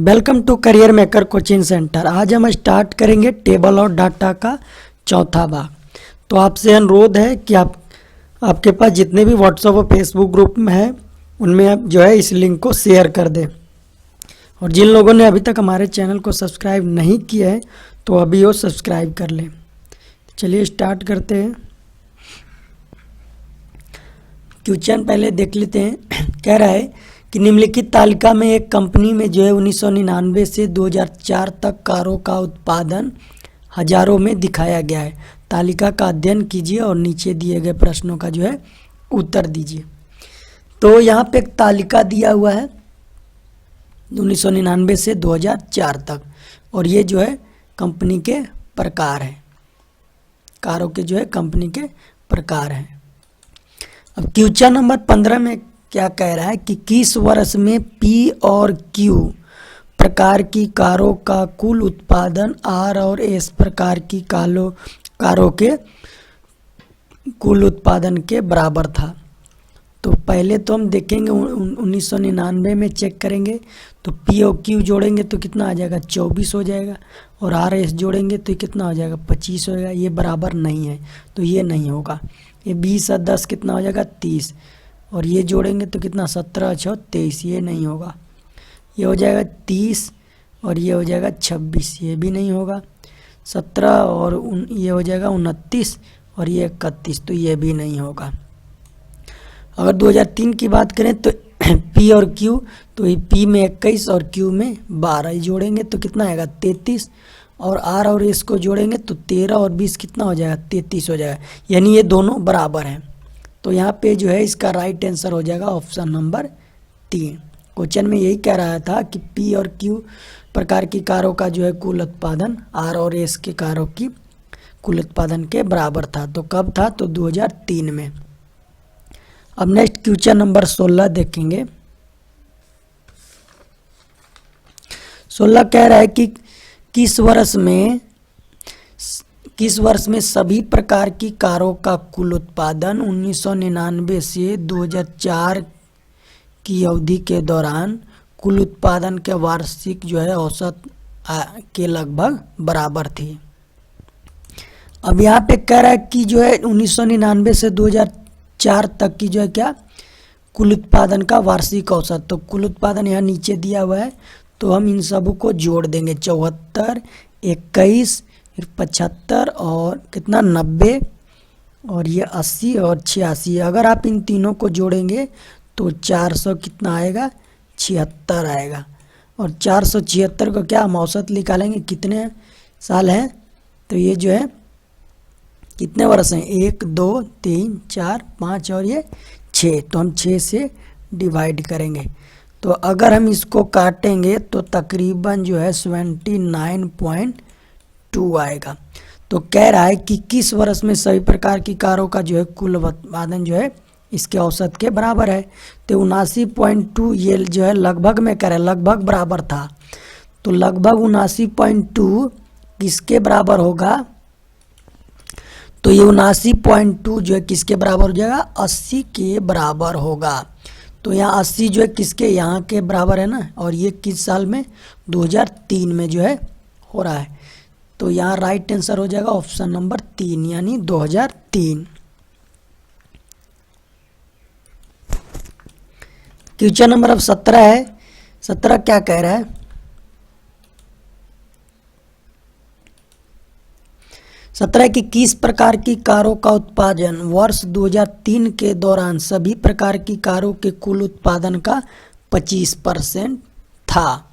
Welcome to career maker coaching centre. आज हम start करेंगे टेबल और डाटा का चौथा भाग। तो आपसे अनुरोध है कि आपके पास जितने भी व्हाट्सएप और फेसबुक ग्रुप में है उनमें आप जो है इस लिंक को शेयर कर दें। और जिन लोगों ने अभी तक हमारे चैनल को सब्सक्राइब नहीं किया है तो अभी वो सब्सक्राइब कर लें। चलिए स्टार्ट करते हैं। क्वेश्चन पहले देख लेते हैं। कह रहा है कि निम्नलिखित तालिका में एक कंपनी में जो है 1999 से 2004 तक कारों का उत्पादन हजारों में दिखाया गया है। तालिका का अध्ययन कीजिए और नीचे दिए गए प्रश्नों का जो है उत्तर दीजिए। तो यहाँ पे एक तालिका दिया हुआ है 1999 से 2004 तक, और ये जो है कंपनी के प्रकार है, कारों के जो है कंपनी के प्रकार हैं। अब क्वेश्चन नंबर 15 में क्या कह रहा है कि किस वर्ष में पी और क्यू प्रकार की कारों का कुल उत्पादन आर और एस प्रकार की कारों के कुल उत्पादन के बराबर था। तो पहले तो हम देखेंगे 1999 में चेक करेंगे तो पी और क्यू जोड़ेंगे तो कितना आ जाएगा 24 हो जाएगा, और आर एस जोड़ेंगे तो कितना हो जाएगा 25 हो जाएगा। ये बराबर नहीं है तो ये नहीं होगा। ये 20 और 10 कितना हो जाएगा 30, और ये जोड़ेंगे तो कितना 17 6 23, ये नहीं होगा। ये हो जाएगा 30 और ये हो जाएगा 26, ये भी नहीं होगा। 17 और ये हो जाएगा 29 और ये 31, तो ये भी नहीं होगा। अगर 2003 की बात करें तो पी और क्यू, तो ये पी में 21 और क्यू में 12 जोड़ेंगे तो कितना आएगा 33, और आर और एस को जोड़ेंगे तो 13 और 20 कितना हो जाएगा 33 हो जाएगा, यानी ये दोनों बराबर हैं। तो यहाँ पे जो है इसका राइट आंसर हो जाएगा ऑप्शन नंबर 3। क्वेश्चन में यही कह रहा था कि पी और क्यू प्रकार की कारों का जो है कुल उत्पादन आर और एस के कारों की कुल उत्पादन के बराबर था। तो कब था? तो 2003 में। अब नेक्स्ट क्वेश्चन नंबर 16 देखेंगे। 16 कह रहा है कि किस वर्ष में सभी प्रकार की कारों का कुल उत्पादन 1999 से 2004 की अवधि के दौरान कुल उत्पादन के वार्षिक जो है औसत के लगभग बराबर थी। अब यहाँ पे कह रहा है कि जो है 1999 से 2004 तक की जो है क्या कुल उत्पादन का वार्षिक औसत। तो कुल उत्पादन यहाँ नीचे दिया हुआ है तो हम इन सबों को जोड़ देंगे 74, 21, फिर 75 और कितना 90, और ये 80 और 86। अगर आप इन तीनों को जोड़ेंगे तो 400 कितना आएगा 76 आएगा। और 476 को क्या हम औसत निकालेंगे कितने साल हैं, तो ये जो है कितने वर्ष हैं 1 2 3 4 5 और ये 6, तो हम 6 से डिवाइड करेंगे। तो अगर हम इसको काटेंगे तो तकरीबन जो है 79.2 आएगा। तो कह रहा है कि किस वर्ष में सभी प्रकार की कारों का जो है कुल उत्पादन जो है इसके औसत के बराबर है। तो 79.2 ये जो है लगभग में कह रहा है लगभग बराबर था। तो लगभग 79.2 किसके बराबर होगा? तो ये 79.2 जो है किसके बराबर हो जाएगा 80 के बराबर होगा। तो यहाँ 80 जो है किसके यहाँ के बराबर है ना, और ये किस साल में 2003 में जो है हो रहा है। तो यहाँ राइट आंसर हो जाएगा ऑप्शन नंबर 3 यानी 2003। क्वेश्चन नंबर अब 17 है। 17 क्या कह रहा है? 17 की किस प्रकार की कारों का उत्पादन वर्ष 2003 के दौरान सभी प्रकार की कारों के कुल उत्पादन का 25% था।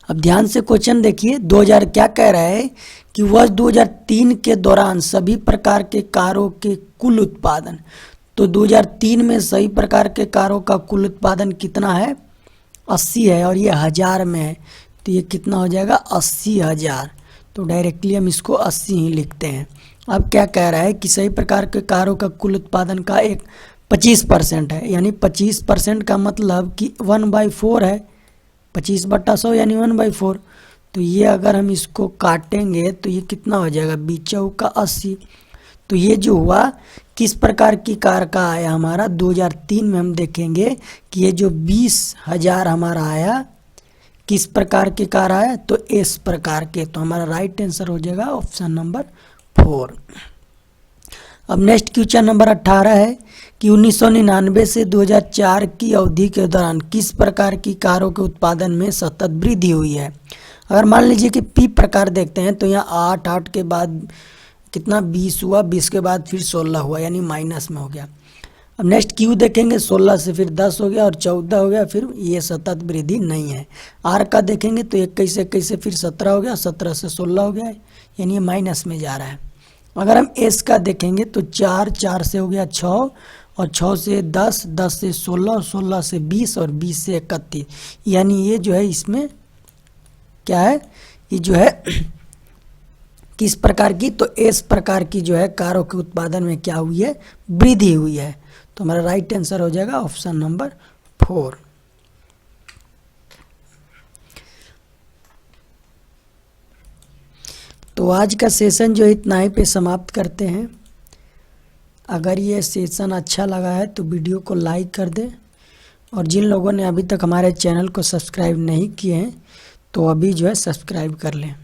अब ध्यान से क्वेश्चन देखिए। 2000 क्या कह रहा है कि वर्ष 2003 के दौरान सभी प्रकार के कारों के कुल उत्पादन। तो 2003 में सभी प्रकार के कारों का कुल उत्पादन कितना है 80 है, और ये हजार में है तो ये कितना हो जाएगा 80,000। तो डायरेक्टली हम इसको 80 ही लिखते हैं। अब क्या कह रहा है कि सभी प्रकार के कारों का कुल उत्पादन का एक 25% है, यानी 25% का मतलब कि 1/4 है। 25/100 यानी 1/4। तो ये अगर हम इसको काटेंगे तो ये कितना हो जाएगा 20 का 80। तो ये जो हुआ किस प्रकार की कार का आया हमारा 2003 में, हम देखेंगे कि ये जो 20,000 हमारा आया किस प्रकार की कार आया, तो इस प्रकार के। तो हमारा राइट आंसर हो जाएगा ऑप्शन नंबर 4। अब नेक्स्ट क्वेश्चन नंबर 18 है कि 1999 से 2004 की अवधि के दौरान किस प्रकार की कारों के उत्पादन में सतत वृद्धि हुई है। अगर मान लीजिए कि पी प्रकार देखते हैं तो यहाँ 8 के बाद कितना 20 हुआ, 20 के बाद फिर 16 हुआ, यानी माइनस में हो गया। अब नेक्स्ट क्यू देखेंगे 16 से फिर 10 हो गया और 14 हो गया, फिर ये सतत वृद्धि नहीं है। आर का देखेंगे तो 21 से 21 से फिर 17 हो गया, 17 से 16 हो गया, यानी ये माइनस में जा रहा है। अगर हम एस का देखेंगे तो 4 से हो गया 6 और 6 से 10, 10 से 16, 16 से 20 और 20 से 31, यानी ये जो है इसमें क्या है, ये जो है किस प्रकार की, तो एस प्रकार की जो है कारों के उत्पादन में क्या हुई है, वृद्धि हुई है। तो हमारा राइट आंसर हो जाएगा ऑप्शन नंबर 4। तो आज का सेशन जो इतना ही पे समाप्त करते हैं। अगर ये सेशन अच्छा लगा है तो वीडियो को लाइक कर दें, और जिन लोगों ने अभी तक हमारे चैनल को सब्सक्राइब नहीं किए हैं तो अभी जो है सब्सक्राइब कर लें।